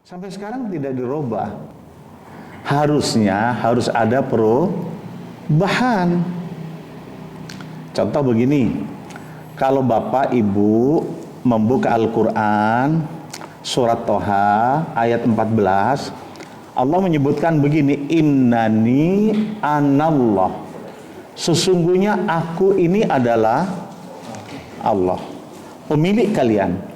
Sampai sekarang tidak dirubah. Harus ada perubahan. Contoh begini, kalau Bapak Ibu membuka Al-Quran surat Toha ayat 14, Allah menyebutkan begini, innani anallah, sesungguhnya aku ini adalah Allah, pemilik kalian.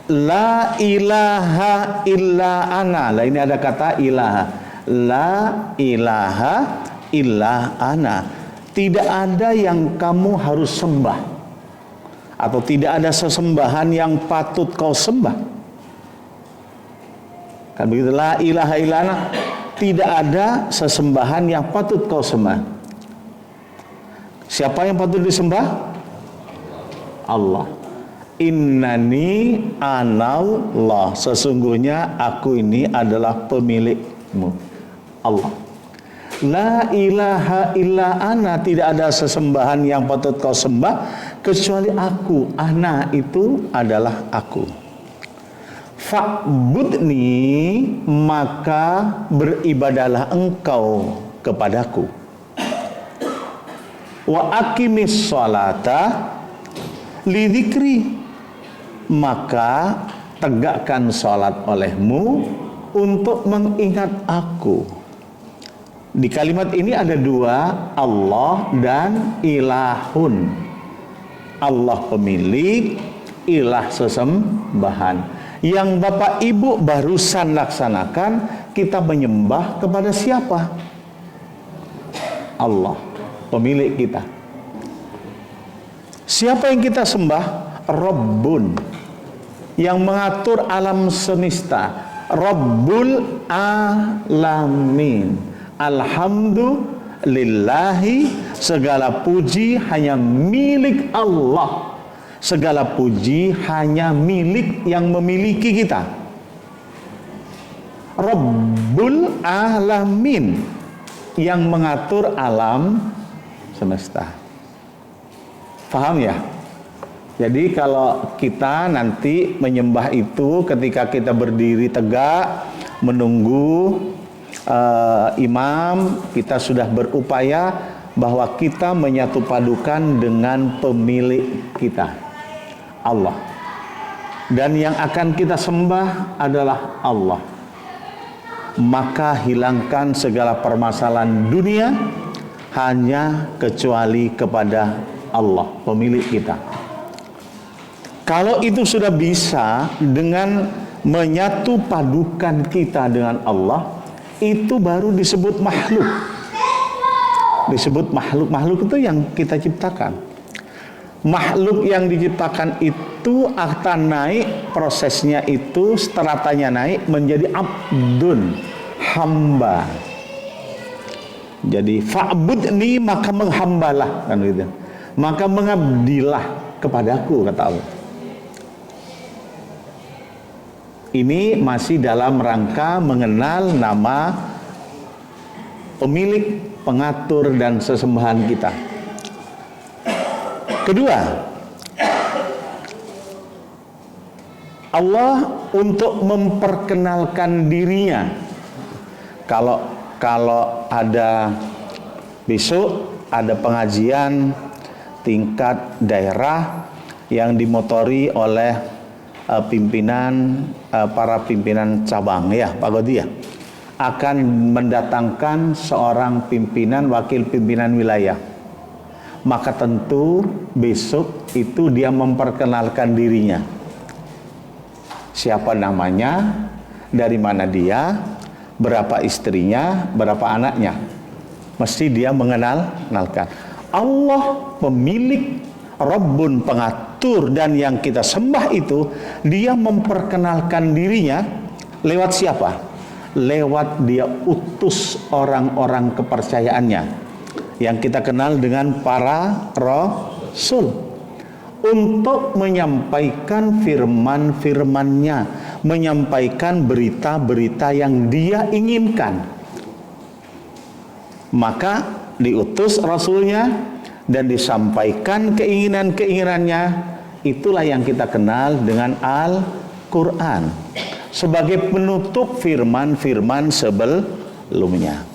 La ilaha illa ana. Lah ini ada kata ilaha. La ilaha illa ana. Tidak ada yang kamu harus sembah, atau tidak ada sesembahan yang patut kau sembah. Kan begitu, la ilaha illa ana. Tidak ada sesembahan yang patut kau sembah. Siapa yang patut disembah? Allah. Innani anallah, sesungguhnya aku ini adalah pemilikmu, Allah. La ilaha illa ana, tidak ada sesembahan yang patut kau sembah kecuali aku. Ana itu adalah aku. Fa'budni, maka beribadalah engkau kepadaku. Wa aqimis sholata lidzikri, maka tegakkan sholat olehmu untuk mengingat aku. Di kalimat ini ada dua, Allah dan ilahun. Allah pemilik, ilah sesembahan. Yang Bapak Ibu barusan laksanakan, kita menyembah kepada siapa? Allah, pemilik kita. Siapa yang kita sembah? Rabbun, yang mengatur alam semesta. Rabbul alamin. Alhamdulillahi, segala puji hanya milik Allah. Segala puji hanya milik yang memiliki kita. Rabbul alamin, yang mengatur alam semesta. Paham ya? Jadi kalau kita nanti menyembah itu ketika kita berdiri tegak menunggu imam, kita sudah berupaya bahwa kita menyatu padukan dengan pemilik kita, Allah. Dan yang akan kita sembah adalah Allah. Maka hilangkan segala permasalahan dunia hanya kecuali kepada Allah, pemilik kita. Kalau itu sudah bisa dengan menyatu padukan kita dengan Allah, itu baru disebut makhluk. Disebut makhluk. Makhluk itu yang kita ciptakan. Makhluk yang diciptakan itu akan naik, prosesnya itu stratanya naik menjadi abdun, hamba. Jadi fa'budni, maka menghambalah, kan gitu. Maka mengabdilah kepadaku, kata Allah. Ini masih dalam rangka mengenal nama pemilik, pengatur, dan sesembahan kita. Kedua, Allah untuk memperkenalkan dirinya. Kalau ada besok ada pengajian tingkat daerah yang dimotori oleh para pimpinan cabang, ya Pak Godi ya, akan mendatangkan seorang pimpinan, wakil pimpinan wilayah. Maka tentu besok itu dia memperkenalkan dirinya. Siapa namanya, dari mana dia, berapa istrinya, berapa anaknya. Mesti dia mengenalkan. Allah pemilik, Rabbun pengatur, dan yang kita sembah itu, dia memperkenalkan dirinya lewat siapa? Lewat dia utus orang-orang kepercayaannya yang kita kenal dengan para rasul, untuk menyampaikan firman-firmannya, menyampaikan berita-berita yang dia inginkan. Maka diutus rasulnya dan disampaikan keinginan-keinginannya. Itulah yang kita kenal dengan Al-Quran. sebagai penutup firman-firman sebelumnya.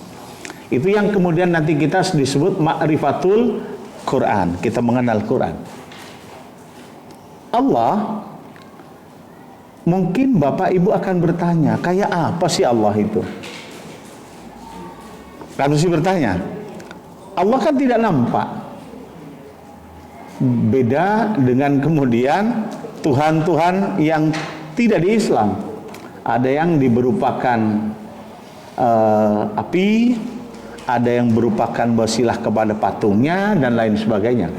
Itu yang kemudian nanti kita disebut ma'rifatul Quran. Kita mengenal Quran. Allah, mungkin Bapak Ibu akan bertanya, kayak apa sih Allah itu? Lalu sih bertanya, Allah kan tidak nampak. Beda dengan kemudian Tuhan-Tuhan yang tidak di Islam. Ada yang berupakan api, ada yang berupakan wasilah kepada patungnya, dan lain sebagainya.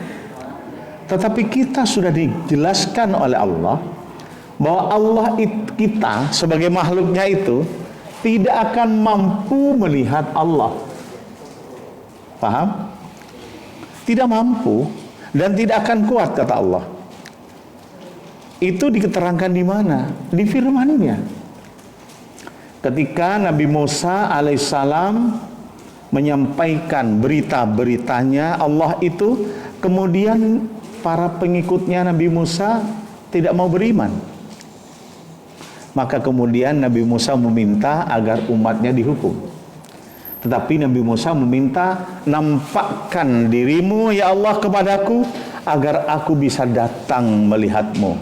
Tetapi kita sudah dijelaskan oleh Allah bahwa Allah kita sebagai makhluknya itu tidak akan mampu melihat Allah. Paham? Tidak mampu dan tidak akan kuat, kata Allah. Itu diterangkan di mana? Di firman-Nya. Ketika Nabi Musa alaihissalam menyampaikan berita-beritanya Allah itu, kemudian para pengikutnya Nabi Musa tidak mau beriman. Maka kemudian Nabi Musa meminta agar umatnya dihukum. Tetapi Nabi Musa meminta, nampakkan dirimu ya Allah kepadaku agar aku bisa datang melihatmu.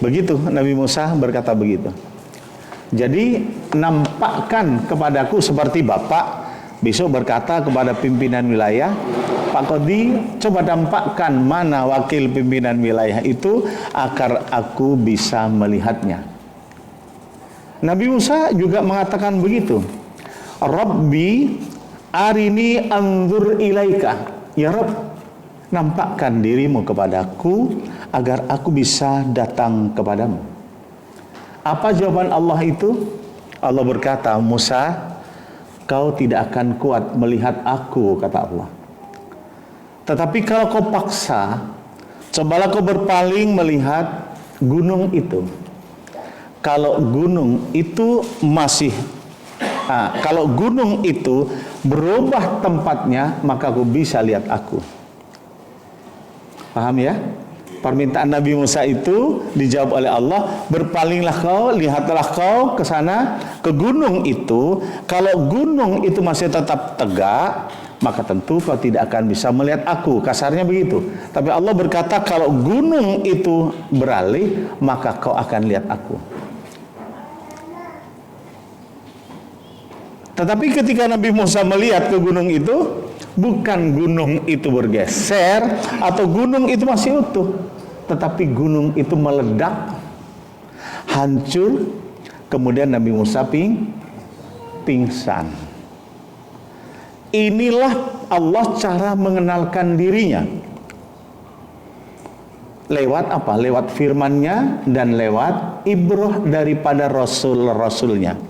Begitu Nabi Musa berkata begitu. Jadi nampakkan kepadaku, seperti Bapak besok berkata kepada pimpinan wilayah, Pak Kodi, coba nampakkan mana wakil pimpinan wilayah itu agar aku bisa melihatnya. Nabi Musa juga mengatakan begitu. Rabbi arini anzur ilaika. Ya Rabb, nampakkan dirimu kepadaku agar aku bisa datang kepadamu. Apa jawaban Allah itu? Allah berkata, Musa, kau tidak akan kuat melihat aku, kata Allah. Tetapi kalau kau paksa, cobalah kau berpaling melihat gunung itu. Kalau gunung itu kalau gunung itu berubah tempatnya, maka kau bisa lihat aku. Paham ya? Permintaan Nabi Musa itu dijawab oleh Allah, berpalinglah kau, lihatlah kau ke sana, ke gunung itu. Kalau gunung itu masih tetap tegak, maka tentu kau tidak akan bisa melihat aku. Kasarnya begitu. Tapi Allah berkata, kalau gunung itu beralih, maka kau akan lihat aku. Tetapi ketika Nabi Musa melihat ke gunung itu, bukan gunung itu bergeser atau gunung itu masih utuh, tetapi gunung itu meledak, hancur, kemudian Nabi Musa pingsan. Inilah Allah cara mengenalkan dirinya. Lewat apa? Lewat firman-Nya dan lewat ibrah daripada rasul-rasulnya.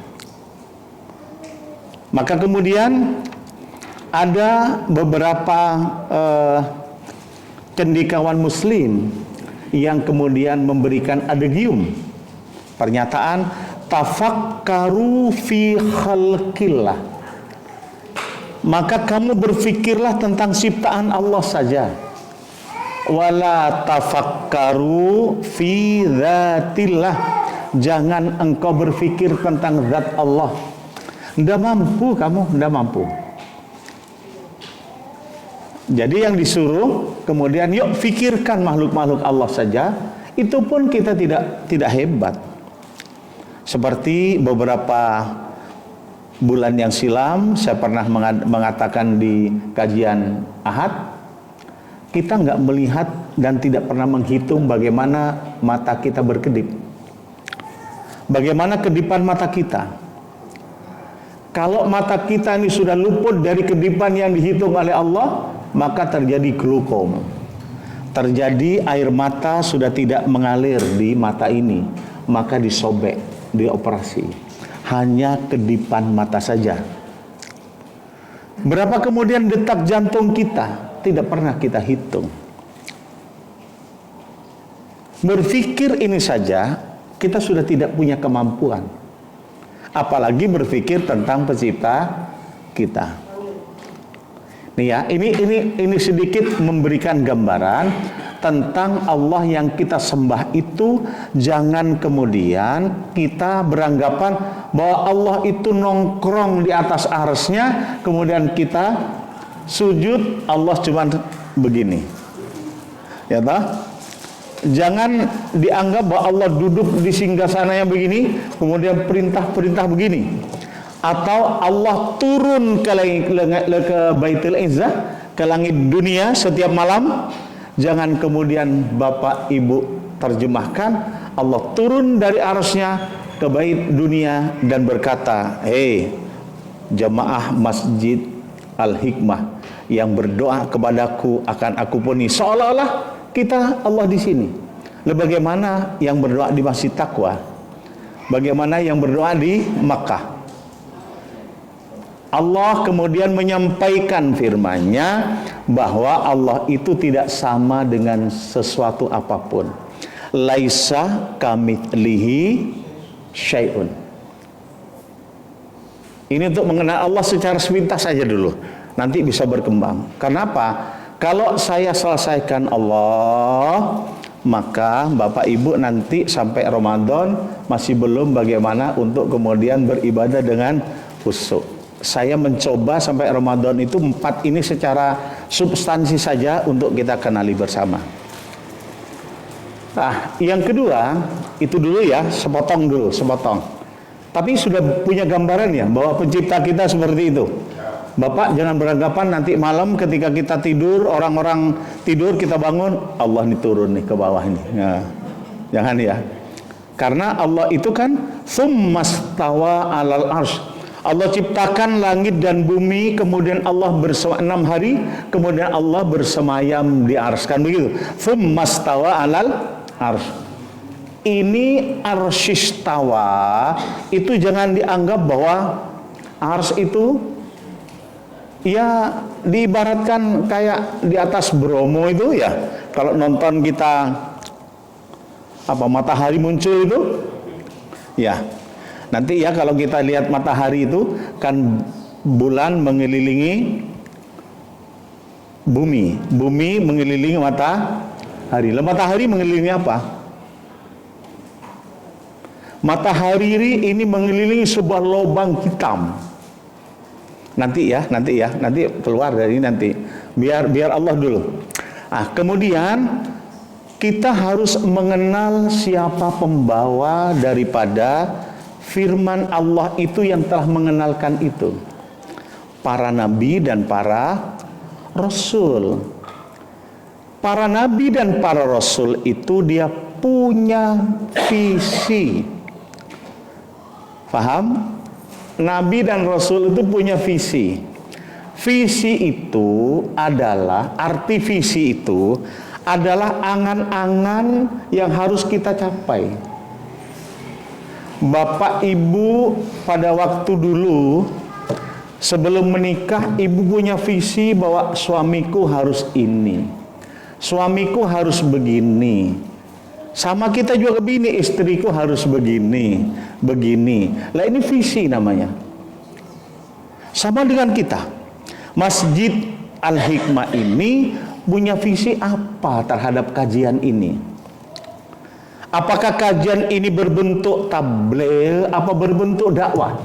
Maka kemudian ada beberapa cendikawan muslim yang kemudian memberikan adagium, pernyataan tafakkaru fi khalqillah. Maka kamu berfikirlah tentang ciptaan Allah saja. Wala tafakkaru fi dzatillah. Jangan engkau berfikir tentang zat Allah. Tidak mampu kamu, tidak mampu. Jadi yang disuruh kemudian yuk fikirkan makhluk-makhluk Allah saja. Itu pun kita tidak hebat. Seperti beberapa bulan yang silam saya pernah mengatakan di kajian Ahad, kita nggak melihat dan tidak pernah menghitung bagaimana mata kita berkedip. Bagaimana kedipan mata kita. Kalau mata kita ini sudah luput dari kedipan yang dihitung oleh Allah, maka terjadi glaukom. Terjadi air mata sudah tidak mengalir di mata ini, maka disobek, dioperasi. Hanya kedipan mata saja. Berapa kemudian detak jantung kita? Tidak pernah kita hitung. Berpikir ini saja kita sudah tidak punya kemampuan. Apalagi berpikir tentang pencipta kita. Nih ya, ini sedikit memberikan gambaran tentang Allah yang kita sembah itu, jangan kemudian kita beranggapan bahwa Allah itu nongkrong di atas arsy-Nya, kemudian kita sujud, Allah cuma begini. Ya toh? Jangan dianggap bahwa Allah duduk di singgasananya begini, kemudian perintah-perintah begini. Atau Allah turun ke Baitul Izzah, ke langit dunia setiap malam. Jangan kemudian Bapak Ibu terjemahkan Allah turun dari arsy-Nya ke bait dunia dan berkata, hei jamaah Masjid Al-Hikmah yang berdoa kepadaku akan aku penuhi. Seolah-olah kita Allah di sini. Lalu bagaimana yang berdoa di Masjid Taqwa? Bagaimana yang berdoa di Makkah? Allah kemudian menyampaikan firman-Nya bahwa Allah itu tidak sama dengan sesuatu apapun. Laisa kamitslihi syai'un. Ini untuk mengenal Allah secara sepintas saja dulu. Nanti bisa berkembang. Kenapa? Kalau saya selesaikan Allah, maka Bapak Ibu nanti sampai Ramadan masih belum bagaimana untuk kemudian beribadah dengan khusyuk. Saya mencoba sampai Ramadan itu 4 ini secara substansi saja untuk kita kenali bersama. Nah, yang kedua, itu dulu ya, sepotong dulu, sepotong. Tapi sudah punya gambaran ya, bahwa pencipta kita seperti itu. Bapak jangan beranggapan nanti malam ketika kita tidur, orang-orang tidur, kita bangun, Allah ini turun nih ke bawah ini. Nah, jangan ya. Karena Allah itu kan tsummastawa 'alal arsy. Allah ciptakan langit dan bumi, kemudian Allah 6 hari, kemudian Allah bersemayam di arsy. Kan begitu. Tsummastawa 'alal arsy. Ini arsyistawa itu jangan dianggap bahwa arsy itu ya diibaratkan kayak di atas Bromo itu ya. Kalau nonton kita matahari muncul itu ya. Nanti ya kalau kita lihat matahari itu kan bulan mengelilingi bumi, bumi mengelilingi matahari. Lalu matahari mengelilingi apa? Matahari ini mengelilingi sebuah lubang hitam. Nanti keluar dari nanti. Biar Allah dulu. Ah, kemudian kita harus mengenal siapa pembawa daripada firman Allah itu yang telah mengenalkan itu. Para nabi dan para rasul. Para nabi dan para rasul itu dia punya visi. Paham? Nabi dan rasul itu punya visi. Visi itu adalah, arti visi itu adalah angan-angan yang harus kita capai. Bapak Ibu pada waktu dulu sebelum menikah, ibu punya visi bahwa suamiku harus ini, suamiku harus begini. Sama kita juga begini, istriku harus begini, begini. Lah ini visi namanya. Sama dengan kita. Masjid Al-Hikmah ini punya visi apa terhadap kajian ini? Apakah kajian ini berbentuk tabligh apa berbentuk dakwah?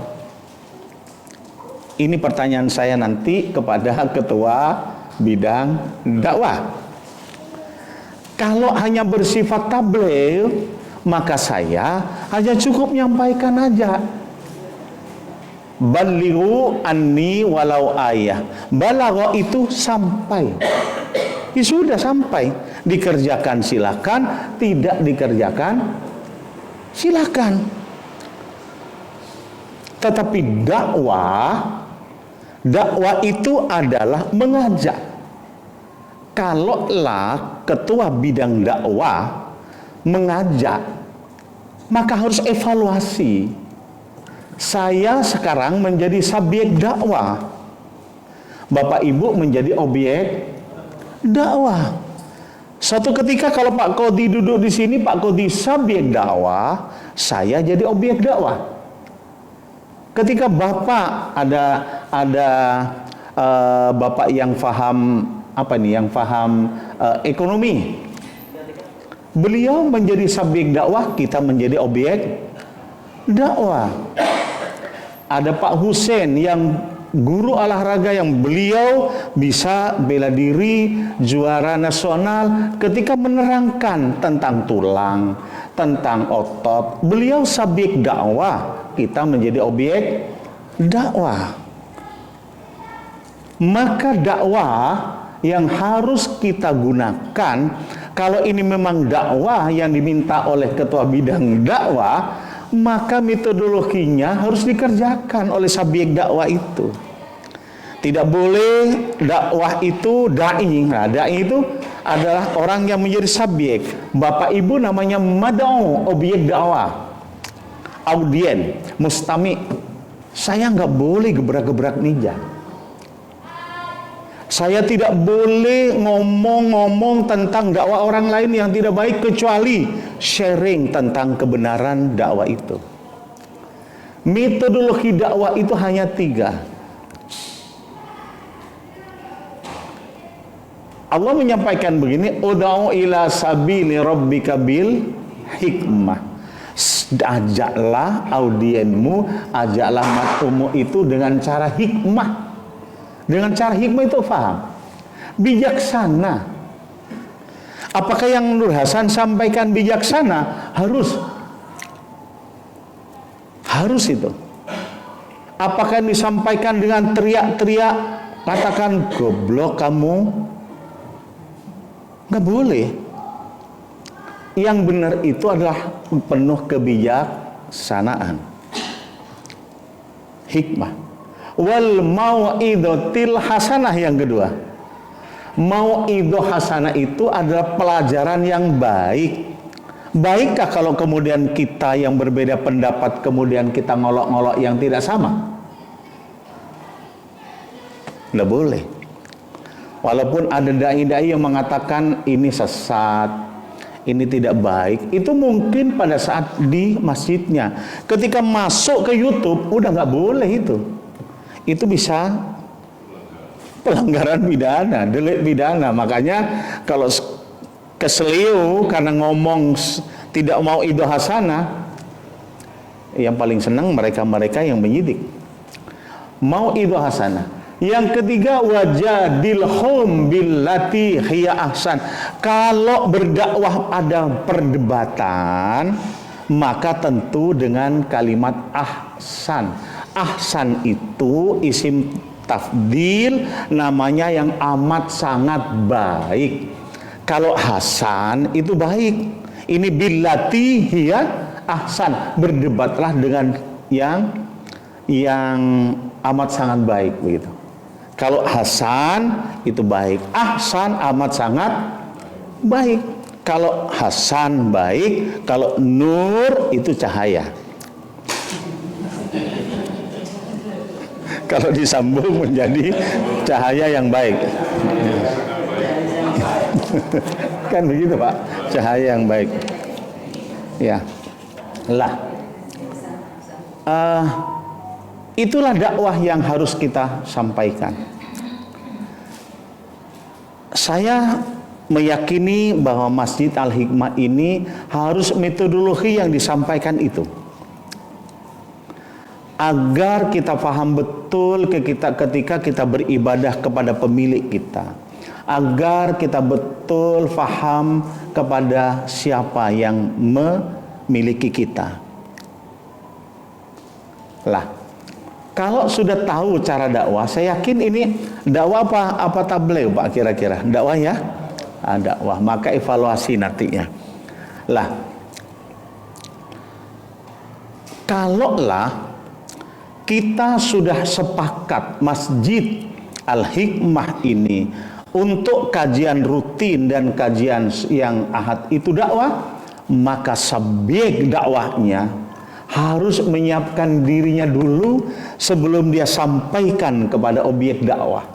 Ini pertanyaan saya nanti kepada ketua bidang dakwah. Kalau hanya bersifat tabligh, maka saya hanya cukup menyampaikan aja. Balighu anni walau ayah. Balagha itu sampai. Ya sudah sampai. Dikerjakan silakan, tidak dikerjakan silakan. Tetapi dakwah itu adalah mengajak. Kalaulah ketua bidang dakwah mengajak, maka harus evaluasi. Saya sekarang menjadi subjek dakwah, Bapak Ibu menjadi objek dakwah. Suatu ketika kalau Pak Qodhi duduk di sini, Pak Qodhi subjek dakwah, saya jadi objek dakwah. Ketika Bapak ada Bapak yang paham ekonomi, Beliau menjadi subjek dakwah, kita menjadi objek dakwah. Ada Pak Hussein yang guru olahraga yang beliau bisa bela diri, juara nasional ketika menerangkan tentang tulang, tentang otot. Beliau subjek dakwah, kita menjadi objek dakwah. Maka dakwah yang harus kita gunakan, kalau ini memang dakwah yang diminta oleh ketua bidang dakwah, maka metodologinya harus dikerjakan oleh subjek dakwah itu. Tidak boleh dakwah itu da'i. Nah, da'i itu adalah orang yang menjadi subjek. Bapak ibu namanya mad'u, objek dakwah, audien, mustami. Saya nggak boleh gebrak-gebrak meja. Saya tidak boleh ngomong-ngomong tentang dakwah orang lain yang tidak baik, kecuali sharing tentang kebenaran dakwah itu. Metodologi dakwah itu hanya 3. Allah menyampaikan begini, ud'u ila sabili rabbika bil hikmah. Ajaklah audienmu, ajaklah mat'umu itu dengan cara hikmah. Dengan cara hikmah itu faham, bijaksana. Apakah yang Nur Hasan sampaikan bijaksana? Harus itu. Apakah yang disampaikan dengan teriak-teriak, katakan goblok kamu? Nggak boleh. Yang benar itu adalah penuh kebijaksanaan, hikmah. Wal mau'idotil hasanah yang kedua. Mau'idoh hasanah itu adalah pelajaran yang baik. Baikkah kalau kemudian kita yang berbeda pendapat kemudian kita ngolok-ngolok yang tidak sama? Nggak boleh. Walaupun ada dai-dai yang mengatakan ini sesat, ini tidak baik, itu mungkin pada saat di masjidnya. Ketika masuk ke YouTube udah nggak boleh itu. Itu bisa pelanggaran pidana, delik pidana. Makanya kalau keseliu karena ngomong tidak mau idoh hasanah, yang paling senang mereka-mereka yang menyidik. Mau idoh hasanah. Yang ketiga, wajadilhum billati hiya ahsan. Kalau berdakwah ada perdebatan, maka tentu dengan kalimat ahsan. Ahsan itu isim tafdil, namanya yang amat sangat baik. Kalau hasan itu baik. Ini billati hiya ahsan, berdebatlah dengan yang amat sangat baik begitu. Kalau hasan itu baik, ahsan amat sangat baik. Kalau hasan baik, kalau nur itu cahaya. Kalau disambung menjadi cahaya yang baik. Kan begitu Pak, cahaya yang baik. Ya, lah. Itulah dakwah yang harus kita sampaikan. Saya meyakini bahwa Masjid Al-Hikmah ini harus metodologi yang disampaikan itu, agar kita paham betul ketika kita beribadah kepada pemilik kita, agar kita betul paham kepada siapa yang memiliki kita. Lah, kalau sudah tahu cara dakwah, saya yakin ini dakwah apa tabligh Pak kira-kira? Dakwah ya? Dakwah, maka evaluasi nantinya. Lah, kalaulah kita sudah sepakat Masjid Al-Hikmah ini untuk kajian rutin dan kajian yang ahad itu dakwah, maka subjek dakwahnya harus menyiapkan dirinya dulu sebelum dia sampaikan kepada objek dakwah.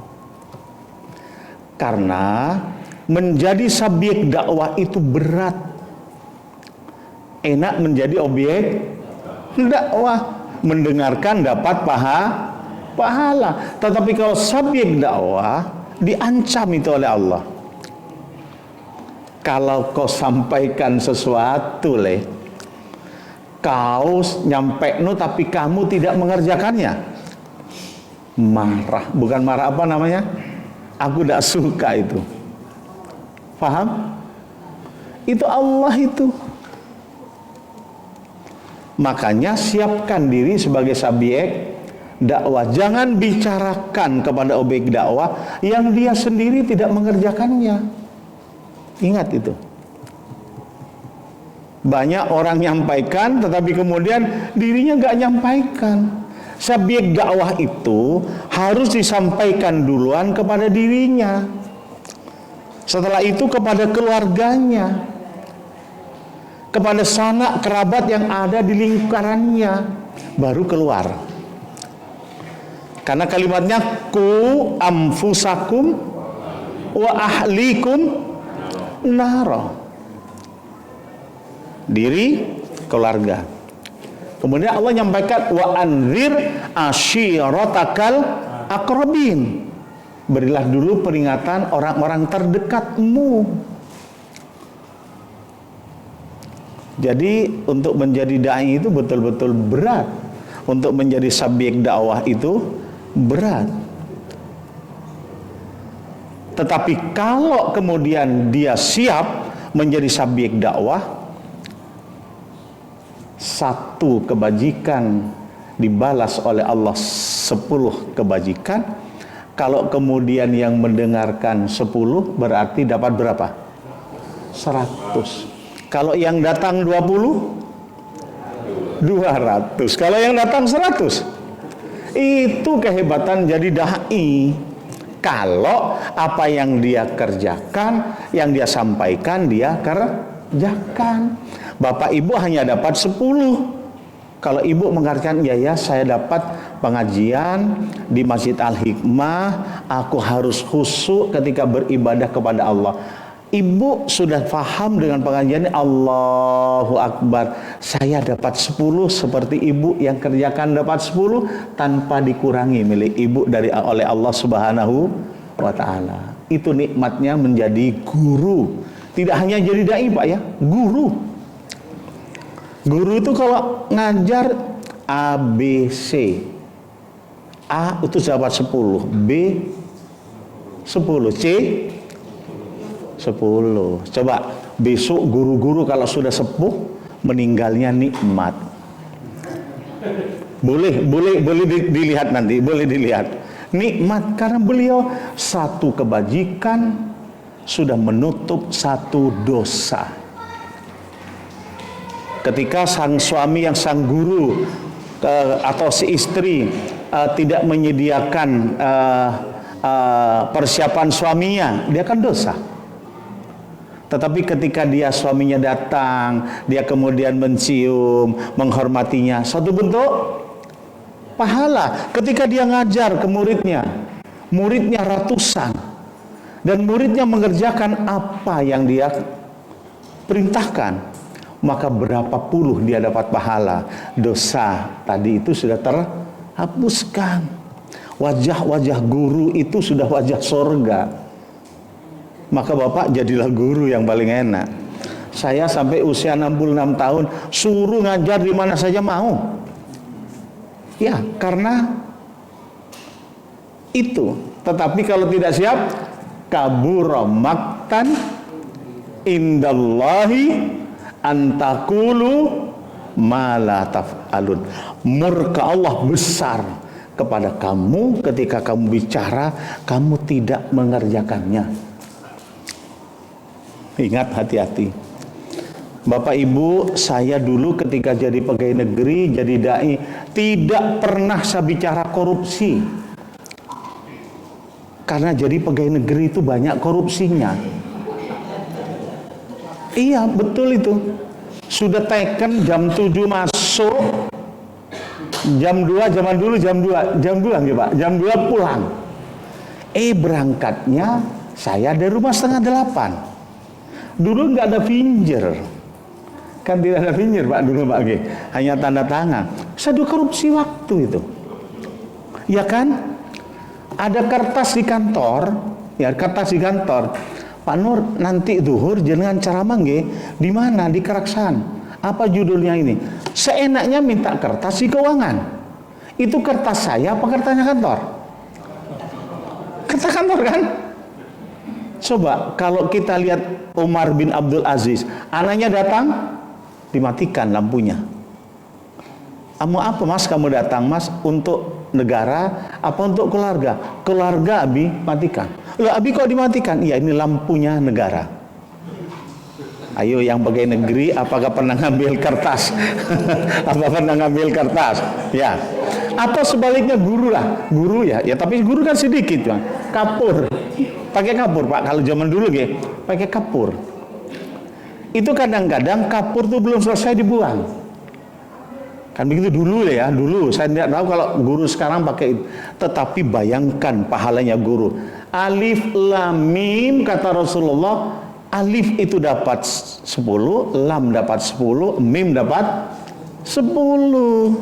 Karena menjadi subjek dakwah itu berat. Enak menjadi objek dakwah, mendengarkan dapat pahala. Tetapi kalau subjek dakwah diancam itu oleh Allah. Kalau kau sampaikan sesuatu kau nyampe tapi kamu tidak mengerjakannya, marah. Bukan marah, apa namanya? Aku tidak suka itu. Paham? Itu Allah itu. Makanya siapkan diri sebagai subjek dakwah. Jangan bicarakan kepada objek dakwah yang dia sendiri tidak mengerjakannya. Ingat itu. Banyak orang nyampaikan tetapi kemudian dirinya nggak nyampaikan. Subjek dakwah itu harus disampaikan duluan kepada dirinya. Setelah itu kepada keluarganya, kepada sanak kerabat yang ada di lingkarannya, baru keluar. Karena kalimatnya ku anfusakum wa ahlikum nara. Diri, keluarga. Kemudian Allah nyampaikan wa anzir ashiratakal aqrabin. Berilah dulu peringatan orang-orang terdekatmu. Jadi untuk menjadi dai itu betul-betul berat. Untuk menjadi subjek dakwah itu berat. Tetapi kalau kemudian dia siap menjadi subjek dakwah, satu kebajikan dibalas oleh Allah 10 kebajikan. Kalau kemudian yang mendengarkan 10 berarti dapat berapa? 100. Kalau yang datang 20, 200. Kalau yang datang 100. Itu kehebatan jadi dai. Kalau apa yang dia kerjakan, yang dia sampaikan, dia kerjakan. Bapak ibu hanya dapat 10. Kalau ibu mengatakan, ya saya dapat pengajian di Masjid Al-Hikmah, aku harus khusyuk ketika beribadah kepada Allah. Ibu sudah paham dengan pengajian, Allahu Akbar, saya dapat 10 seperti ibu yang kerjakan dapat 10 tanpa dikurangi milik ibu oleh Allah Subhanahu wa Ta'ala. Itu nikmatnya menjadi guru. Tidak hanya jadi dai Pak ya, guru. Guru itu kalau ngajar A, B, C, A itu dapat 10, B 10, C 10. Coba besok guru-guru kalau sudah sepuh meninggalnya nikmat. Boleh dilihat nanti, boleh dilihat. Nikmat karena beliau satu kebajikan sudah menutup satu dosa. Ketika sang suami yang sang guru atau si istri tidak menyediakan persiapan suaminya, dia kan dosa. Tetapi ketika suaminya datang, dia kemudian mencium, menghormatinya, satu bentuk pahala. Ketika dia ngajar ke muridnya ratusan, dan muridnya mengerjakan apa yang dia perintahkan, maka berapa puluh dia dapat pahala. Dosa tadi itu sudah terhapuskan. Wajah-wajah guru itu sudah wajah sorga. Maka Bapak jadilah guru yang paling enak. Saya sampai usia 66 tahun suruh ngajar di mana saja mau. Ya, karena itu. Tetapi kalau tidak siap, kabura maktan indallahi antakulu mala taf'alun. Murka Allah besar kepada kamu ketika kamu bicara, kamu tidak mengerjakannya. Ingat, hati-hati. Bapak Ibu, saya dulu ketika jadi pegawai negeri, jadi dai, tidak pernah saya bicara korupsi. Karena jadi pegawai negeri itu banyak korupsinya. Iya, betul itu. Sudah teken jam 7 masuk, jam 2, zaman dulu jam 2 nggih Pak, jam 2 pulang. Berangkatnya saya dari rumah setengah 8. Dulu nggak ada finger. Kan tidak ada finger Pak dulu Pak, hanya tanda tangan. Saya korupsi waktu itu. Ya kan? Ada kertas di kantor, ya kertas di kantor. Pak Nur, nanti zuhur jenengan ceramah nggih di mana? Di Keraksan. Apa judulnya ini? Seenaknya minta kertas di keuangan. Itu kertas saya apa kertasnya kantor? Kertas kantor kan? Coba kalau kita lihat Umar bin Abdul Aziz, anaknya datang, dimatikan lampunya. Kamu apa mas? Kamu datang mas untuk negara apa untuk keluarga? Keluarga Abi matikan. Loh Abi kok dimatikan? Iya ini lampunya negara. Ayo yang pegawai negeri apakah pernah ngambil kertas? Apa pernah ngambil kertas? Ya. Atau sebaliknya guru lah, guru ya. Ya tapi guru kan sedikit bang. Kapur. Pakai kapur Pak, kalau zaman dulu ya, pakai kapur. Itu kadang-kadang kapur tuh belum selesai dibuang. Kan begitu dulu ya, dulu saya tidak tahu kalau guru sekarang pakai itu. Tetapi bayangkan pahalanya guru. Alif lam mim kata Rasulullah, alif itu dapat 10, lam dapat 10, mim dapat 10.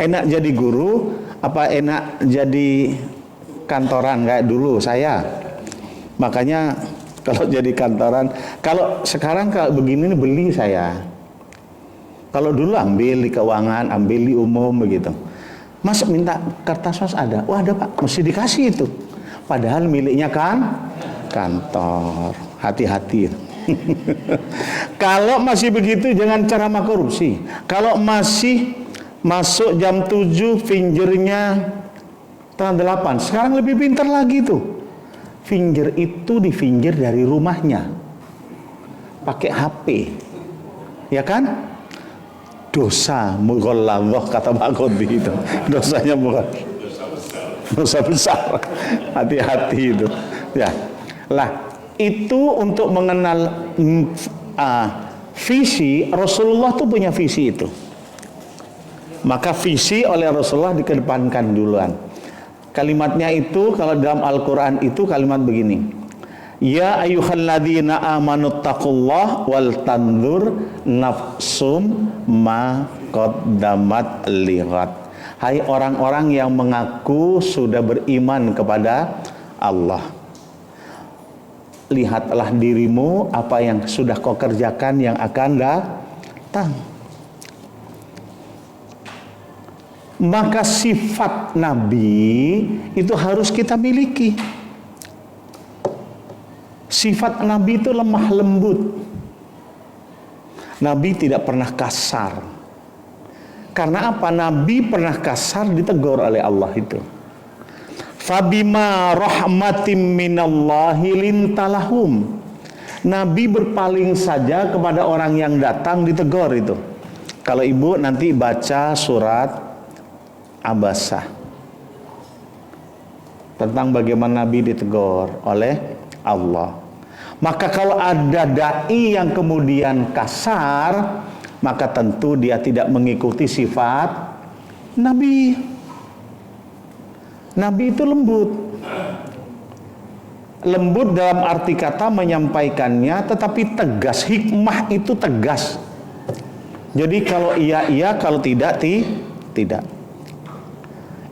Enak jadi guru apa enak jadi kantoran kayak dulu saya? Makanya kalau jadi kantoran, kalau sekarang kalau begini beli saya. Kalau dulu ambil di keuangan, ambil di umum begitu. Mas minta kertas mas ada? Wah ada pak, mesti dikasih itu. Padahal miliknya kan kantor. Hati-hati. Kalau masih begitu jangan ceramah korupsi. Kalau masih masuk jam 7 fingernya tanggal 8, sekarang lebih pintar lagi tuh. Finger itu di finger dari rumahnya pakai HP ya kan, dosa mughalladhah kata Pak Kodi itu, dosanya bukan dosa besar. Hati-hati itu ya lah. Itu untuk mengenal visi. Rasulullah tuh punya visi itu, maka visi oleh Rasulullah dikedepankan duluan. Kalimatnya itu kalau dalam Al-Quran itu kalimat begini, ya ayyuhalladzina amanu taqullah wal tanzur nafsum ma qaddamat lighad. Hai orang-orang yang mengaku sudah beriman kepada Allah, lihatlah dirimu apa yang sudah kau kerjakan yang akan datang. Maka sifat Nabi itu harus kita miliki. Sifat Nabi itu lemah lembut. Nabi tidak pernah kasar. Karena apa? Nabi pernah kasar ditegur oleh Allah itu. Fabima rahmatim minallahi lintalahum. Nabi berpaling saja kepada orang yang datang ditegur itu. Kalau ibu nanti baca surat Abasah tentang bagaimana Nabi ditegur oleh Allah. Maka kalau ada dai yang kemudian kasar, maka tentu dia tidak mengikuti sifat Nabi. Nabi itu lembut. Lembut dalam arti kata menyampaikannya tetapi tegas. Hikmah itu tegas. Jadi kalau iya, kalau tidak tidak.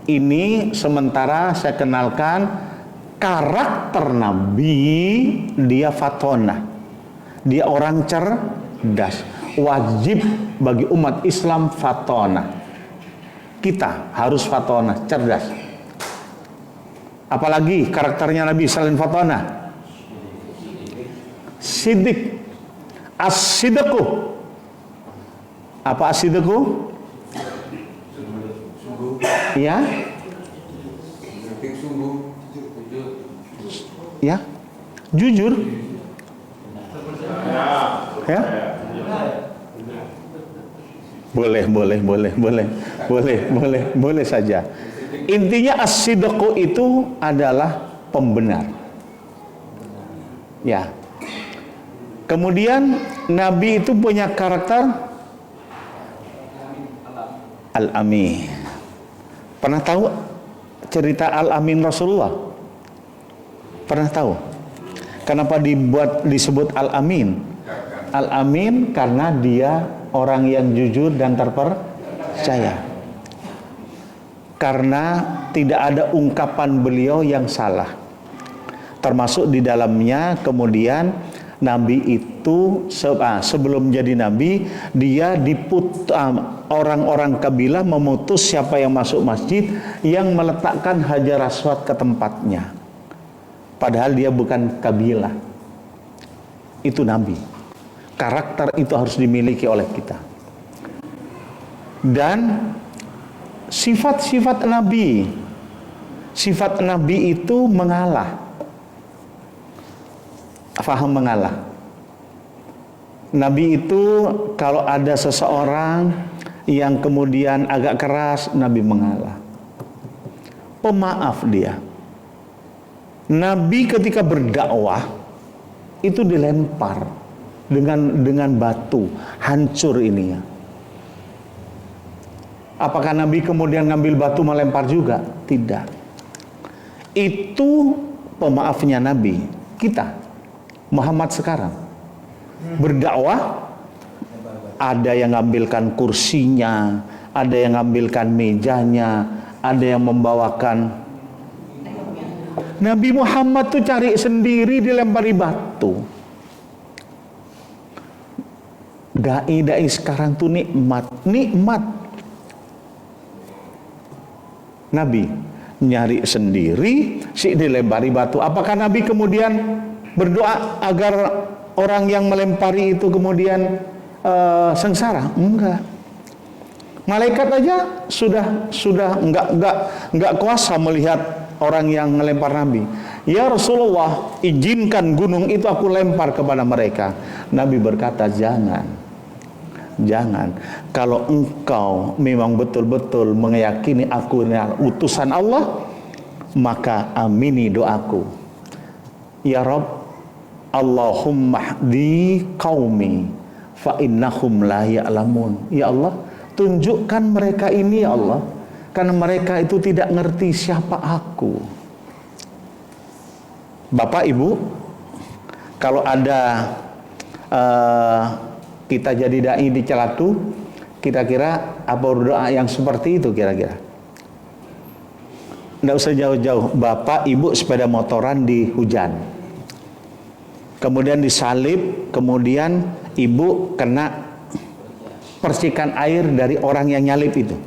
Ini sementara saya kenalkan karakter Nabi, dia fatona. Dia orang cerdas. Wajib bagi umat Islam fatona. Kita harus fatona, cerdas. Apalagi karakternya Nabi selain fatona? Sidik. As-sidqu. Apa as-sidqu? Ya, ya, jujur, ya, boleh saja. Intinya as-sidqu itu adalah pembenar. Ya. Kemudian Nabi itu punya karakter al-amin. Pernah tahu cerita Al-Amin Rasulullah? Pernah tahu? Kenapa disebut Al-Amin? Al-Amin karena dia orang yang jujur dan terpercaya. Karena tidak ada ungkapan beliau yang salah. Termasuk di dalamnya kemudian Nabi itu sebelum jadi Nabi, dia orang-orang kabilah memutus siapa yang masuk masjid yang meletakkan Hajar Aswad ke tempatnya. Padahal dia bukan kabilah. Itu Nabi. Karakter itu harus dimiliki oleh kita. Dan sifat-sifat Nabi. Sifat Nabi itu mengalah. Faham mengalah. Nabi itu kalau ada seseorang yang kemudian agak keras, Nabi mengalah. Pemaaf dia. Nabi ketika berdakwah itu dilempar dengan batu, hancur ininya. Apakah Nabi kemudian ngambil batu melempar juga? Tidak. Itu pemaafnya Nabi. Kita Muhammad sekarang berdakwah, ada yang ngambilkan kursinya, ada yang ngambilkan mejanya, ada yang membawakan. Nabi Muhammad tuh cari sendiri, dilempari batu. Dai-dai sekarang tuh nikmat. Nabi nyari sendiri, si dilempari batu. Apakah Nabi kemudian berdoa agar orang yang melempari itu kemudian sengsara? Enggak. Malaikat aja sudah enggak kuasa melihat orang yang melempar Nabi. Ya Rasulullah, izinkan gunung itu aku lempar kepada mereka. Nabi berkata, jangan. Kalau engkau memang betul-betul meyakini aku ini utusan Allah, maka amini doaku. Ya Rabb, Allahumma hdi qaumi fa innahum la ya'lamun. Ya Allah, tunjukkan mereka ini ya Allah, karena mereka itu tidak ngerti siapa aku. Bapak Ibu, kalau ada kita jadi dai di Celatu, kira-kira apa doa yang seperti itu kira-kira? Nggak usah jauh-jauh. Bapak Ibu sepeda motoran di hujan, kemudian disalib, kemudian ibu kena percikan air dari orang yang nyalip itu.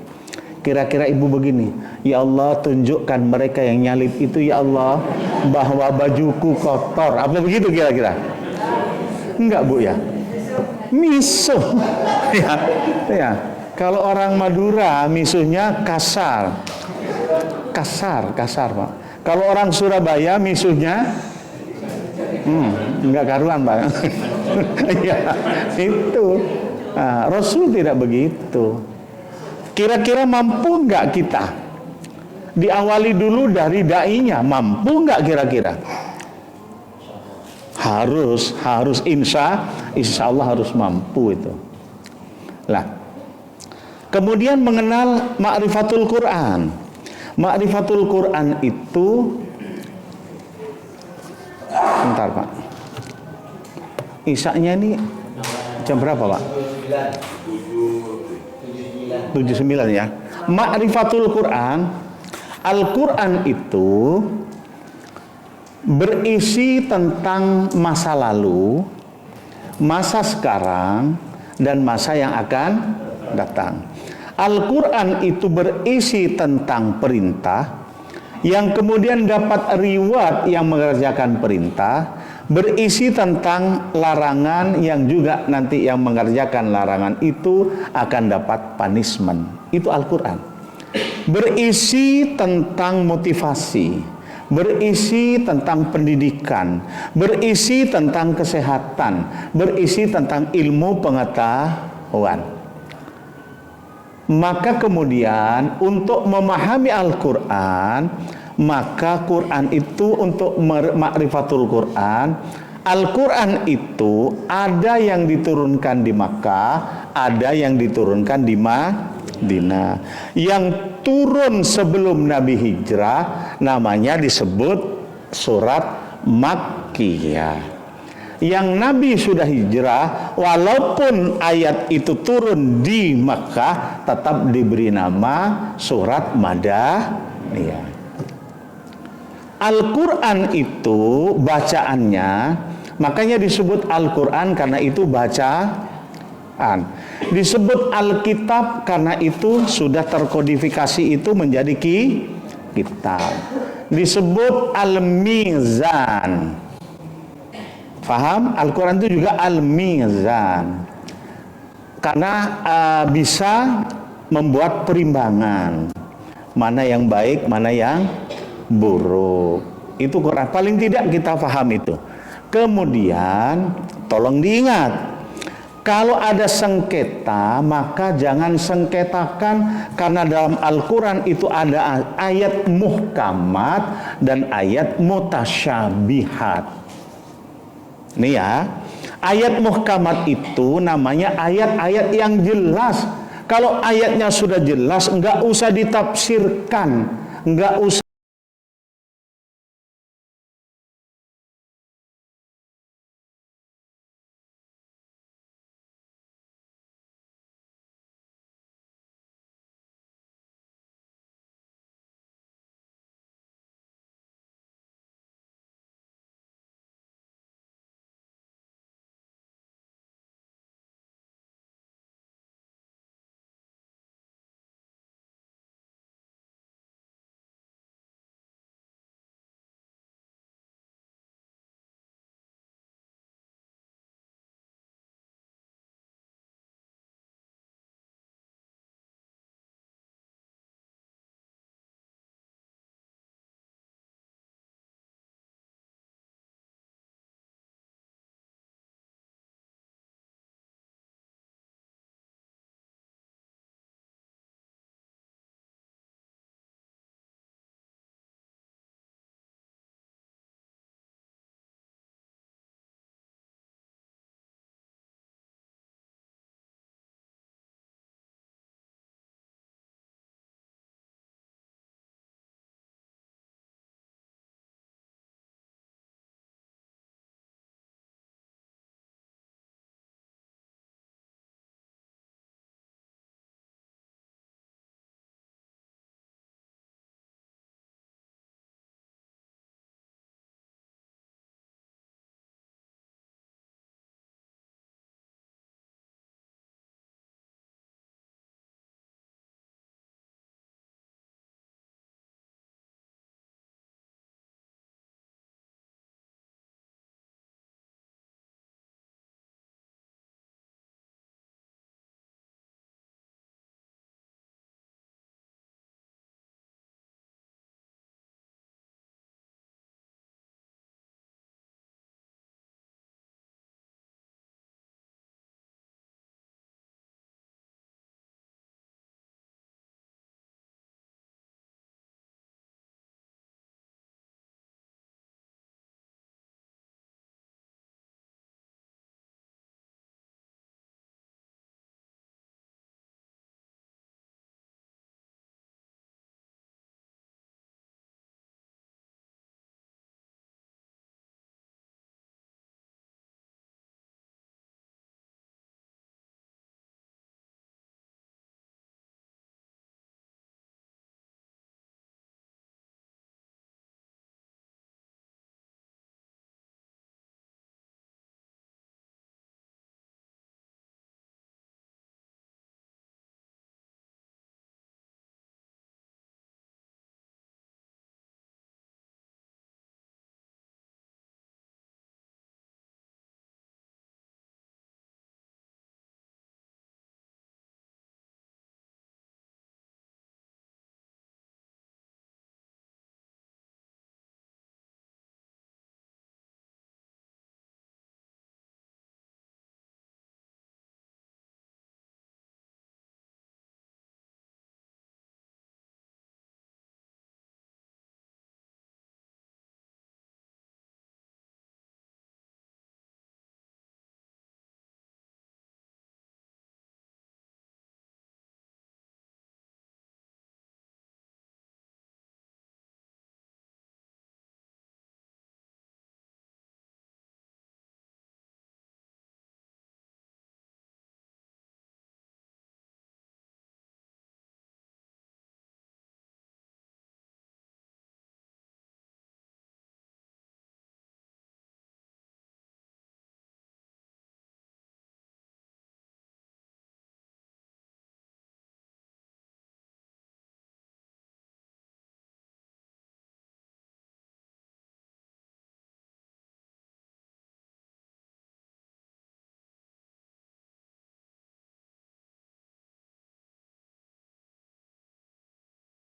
Kira-kira ibu begini, ya Allah, tunjukkan mereka yang nyalip itu ya Allah bahwa bajuku kotor. Apa begitu kira-kira? Enggak Bu ya? Misuh. ya. Kalau orang Madura misuhnya kasar Pak. Kalau orang Surabaya misuhnya enggak karuan Pak. Ya, itu. Nah, Rasul tidak begitu. Kira-kira mampu enggak kita? Diawali dulu dari dai-nya, mampu enggak kira-kira? Harus insya Allah harus mampu itu. Lah. Kemudian mengenal ma'rifatul Quran. Ma'rifatul Quran itu, bentar Pak. Isya-nya ini jam berapa Pak? 7:09 ya. Ma'rifatul Quran, Al-Quran itu berisi tentang masa lalu, masa sekarang, dan masa yang akan datang. Al-Quran itu berisi tentang perintah, yang kemudian dapat reward yang mengerjakan perintah, berisi tentang larangan yang juga nanti yang mengerjakan larangan itu akan dapat punishment. Itu Al-Quran. Berisi tentang motivasi, berisi tentang pendidikan, berisi tentang kesehatan, berisi tentang ilmu pengetahuan. Maka kemudian untuk memahami Al-Quran, maka Quran itu untuk ma'rifatul Quran, Al-Quran itu ada yang diturunkan di Makkah, ada yang diturunkan di Madinah. Yang turun sebelum Nabi hijrah namanya disebut surat Makkiyah. Yang Nabi sudah hijrah, walaupun ayat itu turun di Makkah, tetap diberi nama surat Madaniyah. Al-Quran itu bacaannya, makanya disebut Al-Quran karena itu bacaan. Disebut Alkitab karena itu sudah terkodifikasi itu menjadi kitab. Disebut Al-Mizan. Faham? Al-Quran itu juga Al-Mizan. Karena bisa membuat perimbangan. Mana yang baik, mana yang buruk. Itu Quran. Paling tidak kita paham itu. Kemudian, tolong diingat. Kalau ada sengketa, maka jangan sengketakan, karena dalam Al-Quran itu ada ayat muhkamat dan ayat mutasyabihat. Nih ya, ayat muhkamat itu namanya ayat-ayat yang jelas. Kalau ayatnya sudah jelas, enggak usah ditafsirkan, enggak usah